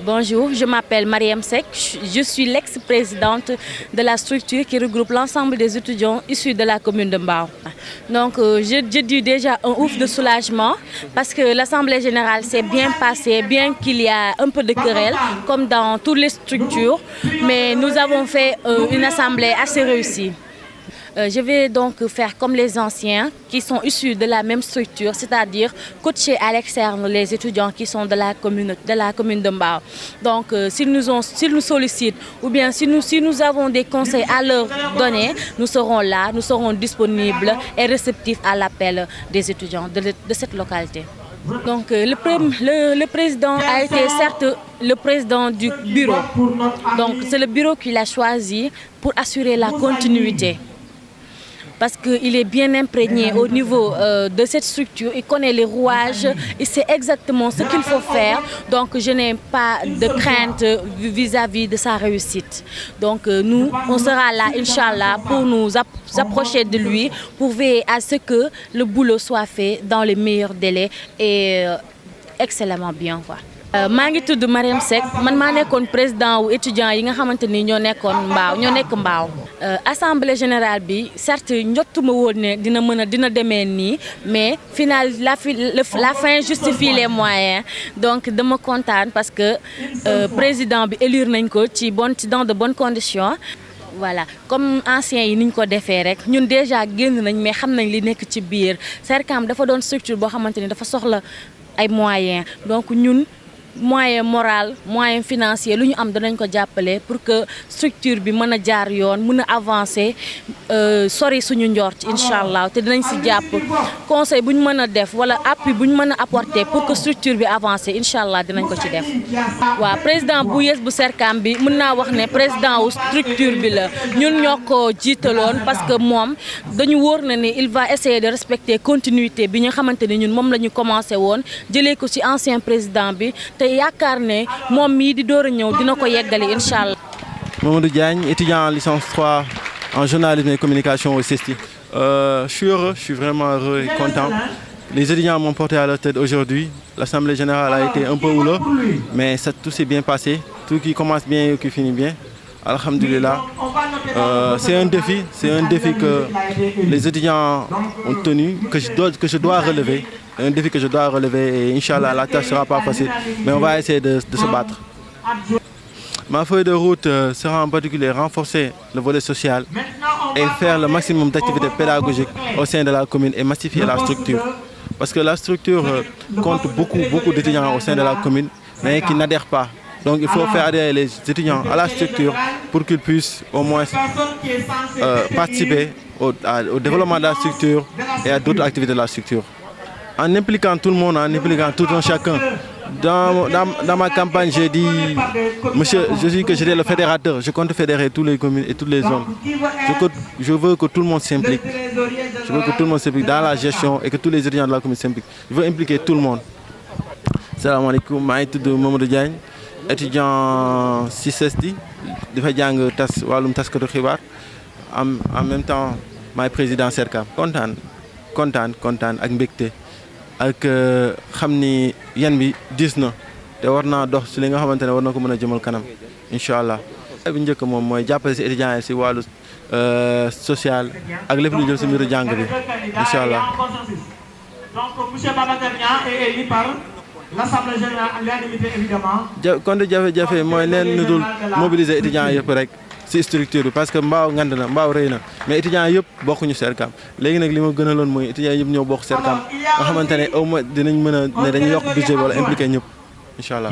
Bonjour, je m'appelle Mariam Seck, je suis l'ex-présidente de la structure qui regroupe l'ensemble des étudiants issus de la commune de Mbao. Donc je dis déjà un ouf de soulagement parce que l'Assemblée générale s'est bien passée, bien qu'il y a un peu de querelle comme dans toutes les structures, mais nous avons fait une assemblée assez réussie. Je vais donc faire comme les anciens qui sont issus de la même structure, c'est-à-dire coacher à l'externe les étudiants qui sont de la commune de Mbao. Donc s'ils nous sollicitent ou bien si nous avons des conseils à leur donner, nous serons là, nous serons disponibles et réceptifs à l'appel des étudiants de cette localité. Donc le président a été certes le président du bureau. Donc c'est le bureau qui l'a choisi pour assurer la continuité. Parce qu'il est bien imprégné au niveau de cette structure, il connaît les rouages, il sait exactement ce qu'il faut faire. Donc je n'ai pas de crainte vis-à-vis de sa réussite. Donc nous, on sera là, Inch'Allah, pour nous approcher de lui, pour veiller à ce que le boulot soit fait dans les meilleurs délais et excellemment bien. maa ngi tudd Mariam Seck man maa nekkoon président wu étudiants yi nga xamante ni ñoo nekk Mbao. Assemblée générale bi certes njottuma woon ne dina demee nii mais final la fin justifie les moyens donc dama kontaan parce que président bi élire nañ ko dans de bonnes conditions. Voilà comme anciens yi niñ ko defee rek ñun déjà génn nañ mais xam nañ li nekk ci biir Sercam dafa doon structure boo xamante ni dafa soxla ay moyens donc ñun. Moyen moral, moyen financier, lu ñu am danañ ko jàppale pour que structure bi mën a jaar yoon mën a avancer sori suñu njort inshallah te dinañ si jàpp conseil bu ñu mën a def wala appui bu ñu mën a apporter pour que structure bi avancer inshallah dinañ ko ci def. Waaw président bu yes bu Sercam bi mën naa wax ne président wu structure bi la ñun ñoo ko jiitaloon parce que moom dañu wóor na ne il va essayer de respecter continuité bi nga xamante ni ñun moom la ñu commencé woon jëlee ko ci ancien président bi. yaakaar ne moom mii di door a ñëw dina ko yeggali incha allah. Mamadou Diagne, étudiant en licence 3 en journalisme et communication au CESTI. Je suis heureux, je suis vraiment heureux et content. Les étudiants m'ont porté à leur tête aujourd'hui. L'Assemblée générale a été un peu houleuse, mais tout s'est bien passé. Tout qui commence bien et qui finit bien. Alhamdulillah. C'est un défi que les étudiants ont tenu, que je dois relever. Un défi que je dois relever et Inch'Allah la tâche ne sera pas facile, mais on va essayer de se battre. Ma feuille de route sera en particulier renforcer le volet social et faire le maximum d'activités pédagogiques au sein de la commune et massifier la structure. Parce que la structure compte beaucoup d'étudiants au sein de la commune, mais qui n'adhèrent pas. Donc il faut faire adhérer les étudiants à la structure pour qu'ils puissent au moins participer au développement de la structure et à d'autres activités de la structure. En impliquant tout le monde, en impliquant tout un chacun. Dans ma campagne, j'ai dit, monsieur, je dis que j'étais le fédérateur, je compte fédérer toutes les communes et toutes les zones. Je veux que tout le monde s'implique. Je veux que tout le monde s'implique dans la gestion et que tous les étudiants de la commune s'impliquent. Je veux impliquer tout le monde. Salam alaikum, je suis Mamadou Diagne, étudiant CESTI, je suis en même temps, je suis président Sercam. Content ak mbégte. ak xam ni yan bi diis na te war naa dox ci li nga xamante ne war na ko mën a jëmal kanam incha allah. bi njëkk moom mooy jàppale ci étudiants yi ci wàllu social ak lépp lu jëm ci mbiru jàng bi incha allah. Donc monsieur Babacar Niang est élu par l'Assemblée générale à l'unanimité évidemment. Kon jafe-jafe mooy leen ñu dul mobiliser étudiants yëpp rek ci structure bi parce que Mbao ngand na Mbao rëy na mais étudiants yëpp bokkuñu Sercam léegi nag li ma gënaloon mooy étudiants yëpp ñoo bokk Sercam nga xamante ne au moins dinañ mën a ne dañuy yokk budget bi wala impliqué ñëpp incha allah.